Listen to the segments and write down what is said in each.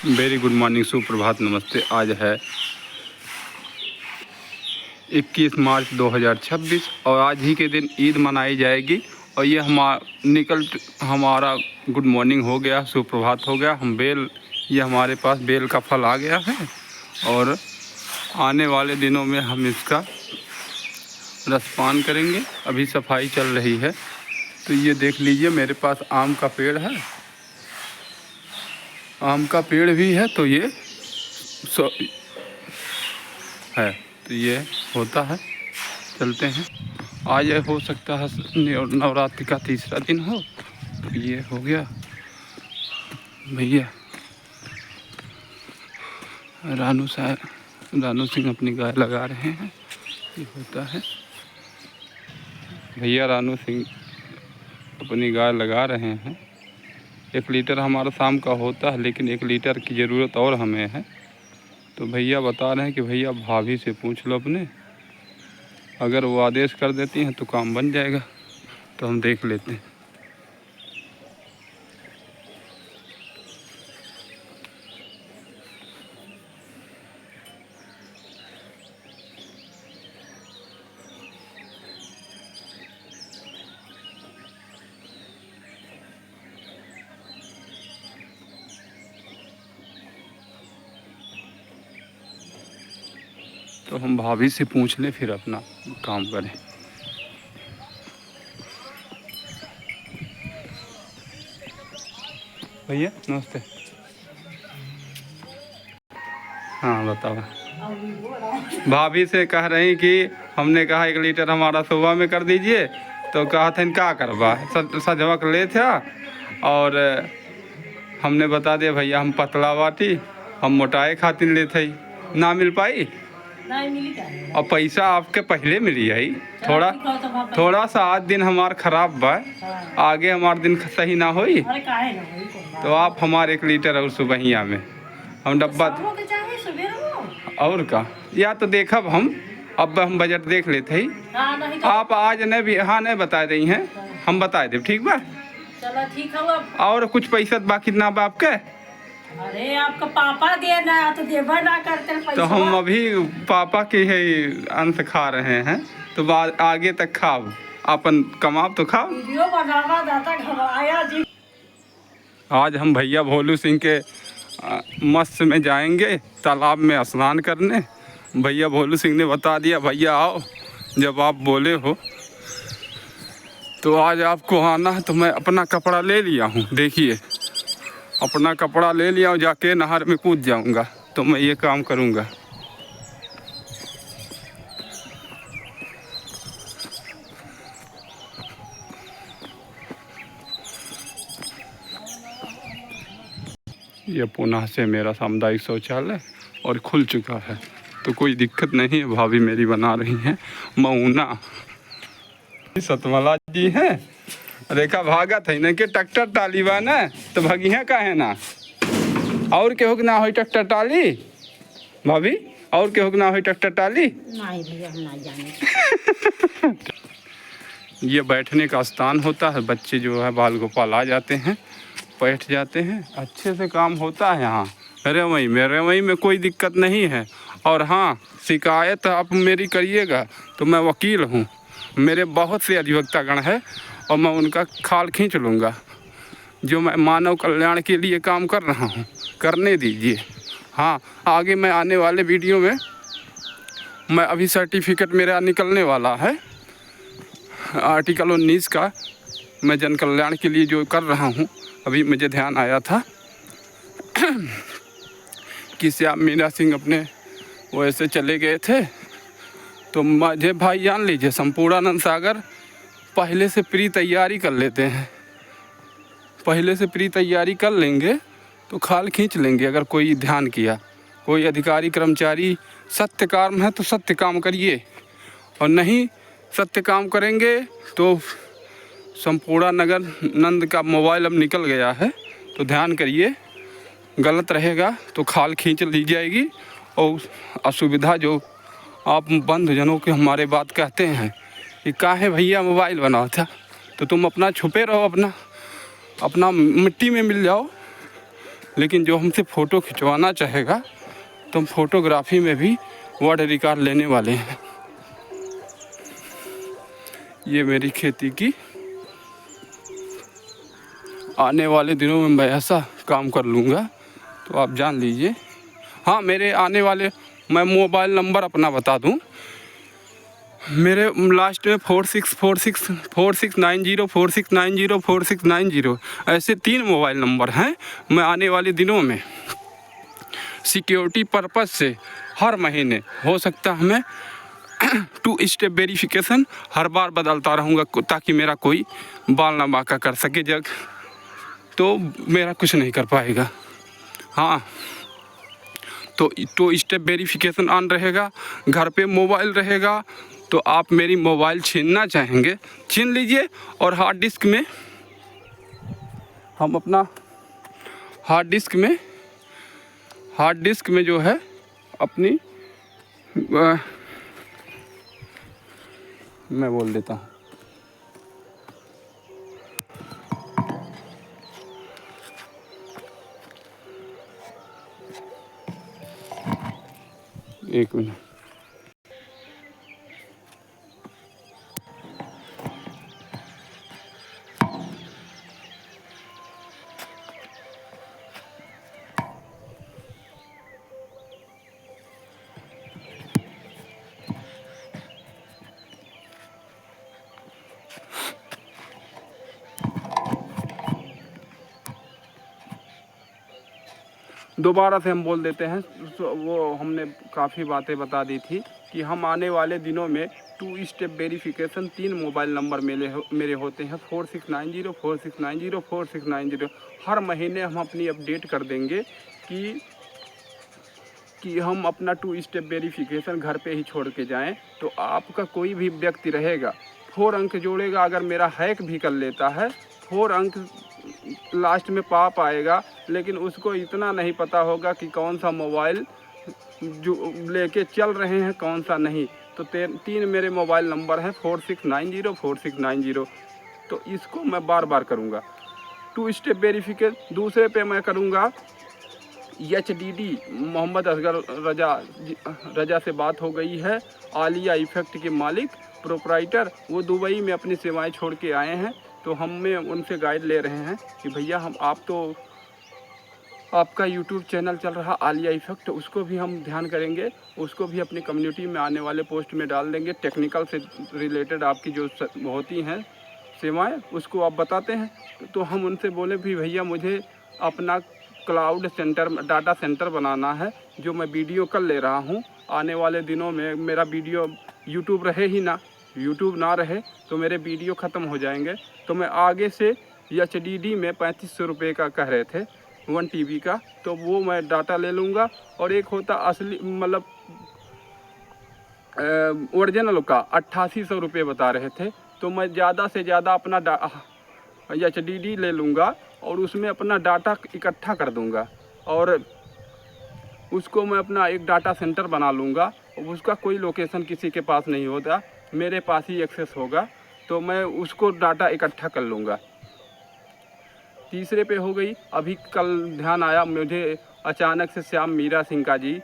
Very good morning, सुप्रभात, नमस्ते। आज है 21 मार्च 2026 और आज ही के दिन ईद मनाई जाएगी। और ये हमारा गुड मॉर्निंग हो गया, सुप्रभात हो गया। ये हमारे पास बेल का फल आ गया है और आने वाले दिनों में हम इसका रसपान करेंगे। अभी सफाई चल रही है। तो ये देख लीजिए, मेरे पास आम का पेड़ है, आम का पेड़ भी है। तो ये है, तो ये होता है। चलते हैं। आज हो सकता है नवरात्रि का तीसरा दिन हो। तो ये हो गया भैया। रानू सिंह अपनी गाय लगा रहे हैं। ये होता है भैया, रानू सिंह अपनी गाय लगा रहे हैं। 1 लीटर हमारा शाम का होता है, लेकिन 1 लीटर की ज़रूरत और हमें है। तो भैया बता रहे हैं कि भैया भाभी से पूछ लो अपने, अगर वो आदेश कर देती हैं तो काम बन जाएगा। तो हम देख लेते हैं। तो हम भाभी से पूछ लें, फिर अपना काम करें। भैया नमस्ते। हाँ बताओ। भाभी से कह रही कि हमने कहा 1 लीटर हमारा सुबह में कर दीजिए। तो कहा था क्या करवा सजवक ले था। और हमने बता दिया भैया हम पतला बाटी, हम मोटाए खातिर ले थे, ना मिल पाई। और पैसा आपके पहले मिली है। थोड़ा सा आज दिन हमार खराब बा, आगे हमार दिन सही ना होई। तो आप हमारे 1 लीटर और सुबहिया में हम डब्बा और का या तो देखब हम। अब हम बजट देख लेते ही। आप आज नहीं भी हाँ नहीं बता रही हैं, हम बता दे। ठीक बा, चलो ठीक है। और कुछ पैसा बाकी ना बा आपके? अरे आपका पापा देना तो देवा ना करते पैसा। तो हम अभी पापा के है अंश खा रहे हैं। तो बाद आगे तक खाओ, अपन कमाओ तो खाओ। वीडियो बनावा दाता घबराया जी। आज हम भैया भोलू सिंह के मत्स्य में जाएंगे, तालाब में स्नान करने। भैया भोलू सिंह ने बता दिया भैया आओ, जब आप बोले हो तो आज आपको आना है। तो मैं अपना कपड़ा ले लिया हूँ, देखिए अपना कपड़ा ले लिया हूँ, जाके नहर में कूद जाऊँगा। तो मैं ये काम करूँगा। ये पुनः से मेरा सामुदायिक शौचालय और खुल चुका है, तो कोई दिक्कत नहीं है। भाभी मेरी बना रही हैं मऊना। सतमला जी हैं, रेखा भागत है न के ट्रैक्टर टाली बा न, तो भगिया का है ना। और केहू के ना हो ट्रैक्टर टाली भाभी, और केहू के ना हो ट्रैक्टर टाली। नहीं भैया हम ना जाने। ये बैठने का स्थान होता है। बच्चे जो है बाल गोपाल आ जाते हैं, बैठ जाते हैं, अच्छे से काम होता है यहाँ। रवई में कोई दिक्कत नहीं है। और हाँ, शिकायत आप मेरी करिएगा तो मैं वकील हूँ। मेरे बहुत से अधिवक्तागण है और मैं उनका खाल खींच लूँगा। जो मैं मानव कल्याण के लिए काम कर रहा हूँ, करने दीजिए। हाँ, आगे मैं आने वाले वीडियो में मैं अभी सर्टिफिकेट मेरा निकलने वाला है आर्टिकल 19 का। मैं जन कल्याण के लिए जो कर रहा हूँ, अभी मुझे ध्यान आया था कि श्याम मीरा सिंह अपने वैसे चले गए थे। तो मुझे भाई जान लीजिए, संपूर्णानंद सागर पहले से प्री तैयारी कर लेते हैं। पहले से प्री तैयारी कर लेंगे तो खाल खींच लेंगे। अगर कोई ध्यान किया, कोई अधिकारी कर्मचारी सत्य काम है तो सत्य काम करिए, और नहीं सत्य काम करेंगे तो संपूर्णानंद का मोबाइल अब निकल गया है, तो ध्यान करिए। गलत रहेगा तो खाल खींच ली जाएगी। और असुविधा जो आप बंधुजनों के हमारे बात कहते हैं कि काहे भैया मोबाइल बनाओ था, तो तुम अपना छुपे रहो, अपना मिट्टी में मिल जाओ। लेकिन जो हमसे फ़ोटो खिंचवाना चाहेगा तो हम फोटोग्राफी में भी वर्ल्ड रिकॉर्ड लेने वाले हैं। ये मेरी खेती की आने वाले दिनों में मैं ऐसा काम कर लूँगा तो आप जान लीजिए। हाँ, मेरे आने वाले, मैं मोबाइल नंबर अपना बता दूँ, मेरे लास्ट में 4690 ऐसे 3 मोबाइल नंबर हैं। मैं आने वाले दिनों में सिक्योरिटी पर्पज़ से हर महीने हो सकता है मैं 2 स्टेप वेरिफिकेशन हर बार बदलता रहूँगा ताकि मेरा कोई बाल ना बांका कर सके जग तो मेरा कुछ नहीं कर पाएगा। हाँ, तो 2 स्टेप वेरिफिकेशन ऑन रहेगा, घर पे मोबाइल रहेगा। तो आप मेरी मोबाइल छीनना चाहेंगे छीन लीजिए। और हार्ड डिस्क में हम अपना हार्ड डिस्क में जो है अपनी मैं बोल देता हूँ, एक मिनट। दोबारा से हम बोल देते हैं। वो हमने काफ़ी बातें बता दी थी कि हम आने वाले दिनों में 2 स्टेप वेरिफिकेशन 3 मोबाइल नंबर मेरे होते हैं 4690 हर महीने हम अपनी अपडेट कर देंगे कि हम अपना 2 स्टेप वेरिफिकेशन घर पे ही छोड़ के जाएं। तो आपका कोई भी व्यक्ति रहेगा 4 अंक जोड़ेगा, अगर मेरा हैक भी कर लेता है 4 अंक लास्ट में पा पाएगा, लेकिन उसको इतना नहीं पता होगा कि कौन सा मोबाइल जो लेके चल रहे हैं कौन सा नहीं। तो 3 मेरे मोबाइल नंबर हैं 4690। तो इसको मैं बार बार करूँगा 2 स्टेप वेरिफिकेशन। दूसरे पे मैं करूँगा HDD मोहम्मद असगर रजा से बात हो गई है, आलिया इफेक्ट के मालिक प्रोपराइटर, वो दुबई में अपनी सेवाएं छोड़ के आए हैं। तो हमें उनसे गाइड ले रहे हैं कि भैया आपका यूट्यूब चैनल चल रहा आलिया इफेक्ट, उसको भी हम ध्यान करेंगे, उसको भी अपनी कम्युनिटी में आने वाले पोस्ट में डाल देंगे। टेक्निकल से रिलेटेड आपकी जो होती हैं सेवाएं उसको आप बताते हैं। तो हम उनसे बोले भी भैया मुझे अपना क्लाउड सेंटर डाटा सेंटर बनाना है, जो मैं वीडियो कर ले रहा हूँ। आने वाले दिनों में मेरा वीडियो यूट्यूब रहे ही ना, यूट्यूब ना रहे तो मेरे वीडियो ख़त्म हो जाएंगे। तो मैं आगे से HDD में 3500 रुपये का कह रहे थे 1 TB का, तो वो मैं डाटा ले लूँगा। और एक होता असली मतलब ओरिजिनल का 8800 रुपये बता रहे थे, तो मैं ज़्यादा से ज़्यादा अपना HDD ले लूँगा और उसमें अपना डाटा इकट्ठा कर दूँगा और उसको मैं अपना एक डाटा सेंटर बना लूँगा। उसका कोई लोकेशन किसी के पास नहीं होता, मेरे पास ही एक्सेस होगा, तो मैं उसको डाटा इकट्ठा कर लूँगा। तीसरे पे हो गई, अभी कल ध्यान आया मुझे अचानक से श्याम मीरा सिंह का जी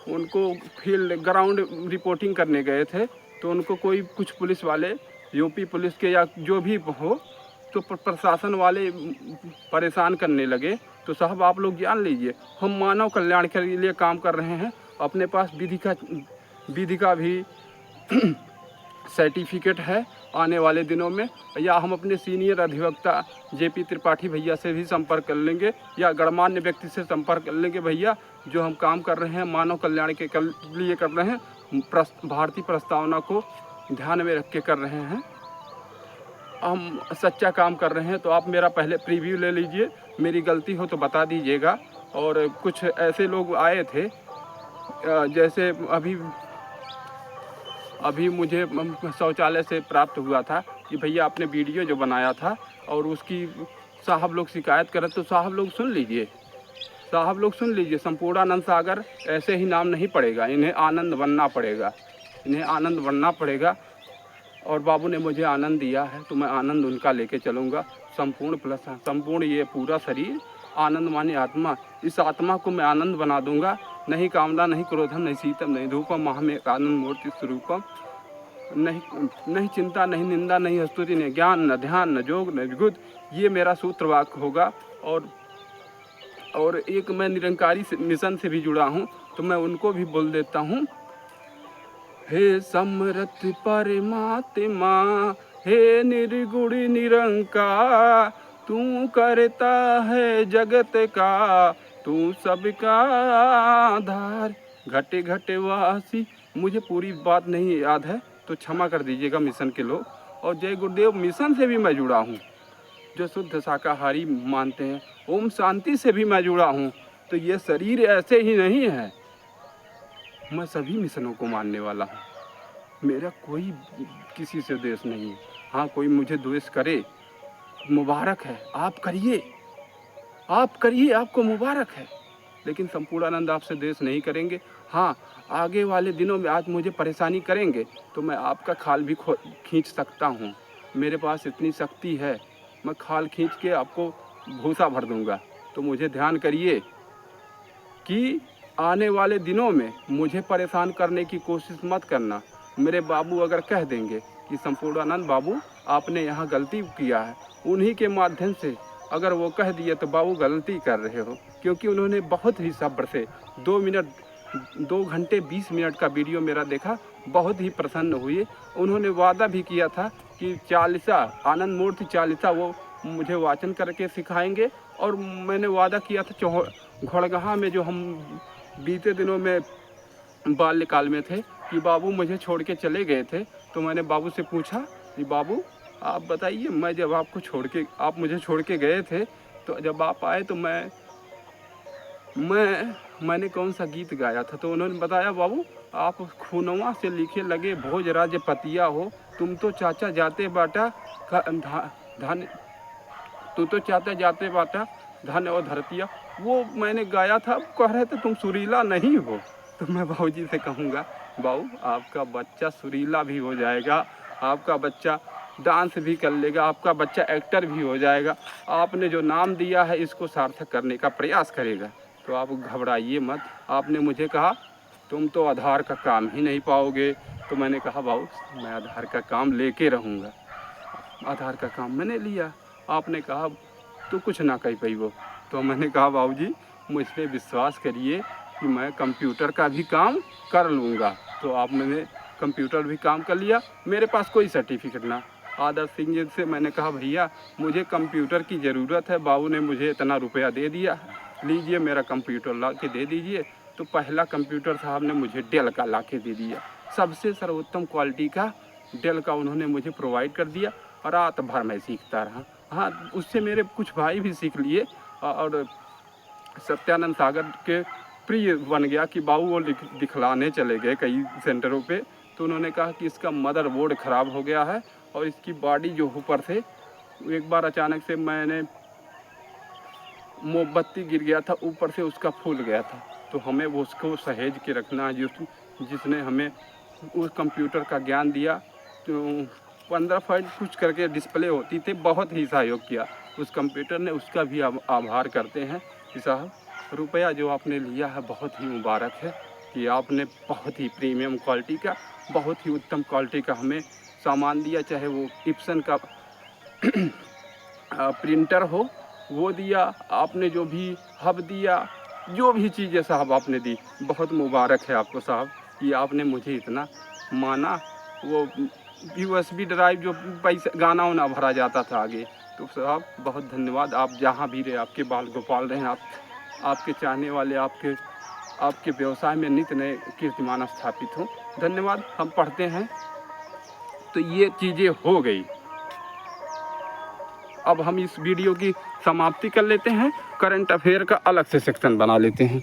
उनको फील्ड ग्राउंड रिपोर्टिंग करने गए थे, तो उनको कुछ पुलिस वाले यूपी पुलिस के या जो भी हो तो प्रशासन वाले परेशान करने लगे। तो साहब आप लोग जान लीजिए हम मानव कल्याण के लिए काम कर रहे हैं, अपने पास विधि का भी सर्टिफिकेट है। आने वाले दिनों में या हम अपने सीनियर अधिवक्ता JP त्रिपाठी भैया से भी संपर्क कर लेंगे या गणमान्य व्यक्ति से संपर्क कर लेंगे। भैया जो हम काम कर रहे हैं मानव कल्याण के लिए कर रहे हैं, भारतीय प्रस्तावना को ध्यान में रख के कर रहे हैं, हम सच्चा काम कर रहे हैं। तो आप मेरा पहले प्रीव्यू ले लीजिए, मेरी गलती हो तो बता दीजिएगा। और कुछ ऐसे लोग आए थे जैसे अभी मुझे शौचालय से प्राप्त हुआ था कि भैया आपने वीडियो जो बनाया था और उसकी साहब लोग शिकायत करे, तो साहब लोग सुन लीजिए संपूर्णानंद सागर ऐसे ही नाम नहीं पड़ेगा, इन्हें आनंद बनना पड़ेगा। और बाबू ने मुझे आनंद दिया है तो मैं आनंद उनका लेके चलूँगा। संपूर्ण प्लस संपूर्ण ये पूरा शरीर आनंद माने आत्मा, इस आत्मा को मैं आनंद बना दूंगा। नहीं कामना, नहीं क्रोधम, नहीं शीतम, नहीं धूपम, महामेक आनंद मूर्ति स्वरूपम। नहीं चिंता, नहीं निंदा, नहीं स्तुति, नहीं ज्ञान, न ध्यान, न योग, न विगुद। ये मेरा सूत्र वाक्य होगा। और एक मैं निरंकारी मिशन से भी जुड़ा हूँ, तो मैं उनको भी बोल देता हूँ। हे समर्थ परमात्मा, हे निर्गुण निरंकार, तू करता है जगत का, तू सबका आधार। घटे घटे वासी, मुझे पूरी बात नहीं याद है तो क्षमा कर दीजिएगा मिशन के लोग। और जय गुरुदेव मिशन से भी मैं जुड़ा हूँ, जो शुद्ध शाकाहारी मानते हैं। ओम शांति से भी मैं जुड़ा हूँ। तो ये शरीर ऐसे ही नहीं है, मैं सभी मिशनों को मानने वाला हूँ। मेरा कोई किसी से द्वेष नहीं है। हाँ, कोई मुझे द्वेष करे, मुबारक है, आप करिए, आपको मुबारक है। लेकिन संपूर्णानंद आपसे द्वेष नहीं करेंगे। हाँ, आगे वाले दिनों में आज मुझे परेशानी करेंगे तो मैं आपका खाल भी खींच सकता हूँ। मेरे पास इतनी शक्ति है, मैं खाल खींच के आपको भूसा भर दूंगा। तो मुझे ध्यान करिए कि आने वाले दिनों में मुझे परेशान करने की कोशिश मत करना। मेरे बाबू अगर कह देंगे कि संपूर्णानंद बाबू आपने यहाँ गलती किया है, उन्हीं के माध्यम से अगर वो कह दिए तो बाबू गलती कर रहे हो, क्योंकि उन्होंने बहुत ही सब्र से 2 घंटे 20 मिनट का वीडियो मेरा देखा, बहुत ही प्रसन्न हुए। उन्होंने वादा भी किया था कि चालीसा, आनंद मूर्ति चालीसा वो मुझे वाचन करके सिखाएंगे। और मैंने वादा किया था घोड़गहा में, जो हम बीते दिनों में बाल्यकाल में थे, कि बाबू मुझे छोड़ के चले गए थे। तो मैंने बाबू से पूछा कि बाबू आप बताइए, मैं जब आप मुझे छोड़ के गए थे, तो जब आप आए तो मैंने कौन सा गीत गाया था। तो उन्होंने बताया, बाबू आप खूनवा से लिखे लगे भोजराज पतिया हो, तुम तो चाचा जाते बाटा धन, तू तो चाहते जाते बाटा धन और धरतिया। वो मैंने गाया था। कह रहे थे तुम सुरीला नहीं हो। तो मैं बाबूजी से कहूँगा, बाबू आपका बच्चा सुरीला भी हो जाएगा, आपका बच्चा डांस भी कर लेगा, आपका बच्चा एक्टर भी हो जाएगा। आपने जो नाम दिया है इसको सार्थक करने का प्रयास करेगा। तो आप घबराइए मत। आपने मुझे कहा तुम तो आधार का काम ही नहीं पाओगे। तो मैंने कहा बाबू मैं आधार का काम लेके रहूँगा। आधार का काम मैंने लिया। आपने कहा तो कुछ ना कह पाई वो। तो मैंने कहा बाबूजी मुझ पर विश्वास करिए कि मैं कंप्यूटर का भी काम कर लूँगा। तो मैंने कंप्यूटर भी काम कर लिया। मेरे पास कोई सर्टिफिकेट ना। आदर्श सिंह जी से मैंने कहा भैया मुझे कंप्यूटर की ज़रूरत है, बाबू ने मुझे इतना रुपया दे दिया, लीजिए मेरा कंप्यूटर ला के दे दीजिए। तो पहला कंप्यूटर साहब ने मुझे डेल का ला के दे दिया, सबसे सर्वोत्तम क्वालिटी का डेल का उन्होंने मुझे प्रोवाइड कर दिया। और रात भर मैं सीखता रहा। हाँ, उससे मेरे कुछ भाई भी सीख लिए और सत्यानंद सागर के प्रिय बन गया कि बाबू वो दिखलाने चले गए कई सेंटरों पे। तो उन्होंने कहा कि इसका मदरबोर्ड ख़राब हो गया है और इसकी बॉडी जो ऊपर से, एक बार अचानक से मैंने मोमबत्ती गिर गया था ऊपर से, उसका फूल गया था। तो हमें वो उसको सहेज के रखना, जिसने हमें उस कंप्यूटर का ज्ञान दिया। तो 15 फीट कुछ करके डिस्प्ले होती थी, बहुत ही सहयोग किया उस कंप्यूटर ने। उसका भी आभार करते हैं कि साहब रुपया जो आपने लिया है बहुत ही मुबारक है कि आपने बहुत ही प्रीमियम क्वालिटी का, बहुत ही उत्तम क्वालिटी का हमें सामान दिया। चाहे वो इप्सन का प्रिंटर हो वो दिया आपने, जो भी हब दिया, जो भी चीज़ें साहब आपने दी, बहुत मुबारक है आपको साहब कि आपने मुझे इतना माना। वो USB ड्राइव जो पैसा गाना वाना भरा जाता था आगे। तो साहब बहुत धन्यवाद। आप जहाँ भी रहे, आपके बाल गोपाल रहें, आपके चाहने वाले आपके व्यवसाय में नित्य नए कीर्तिमान स्थापित हों। धन्यवाद। हम पढ़ते हैं। तो ये चीज़ें हो गई। अब हम इस वीडियो की समाप्ति कर लेते हैं। करंट अफेयर का अलग से सेक्शन बना लेते हैं।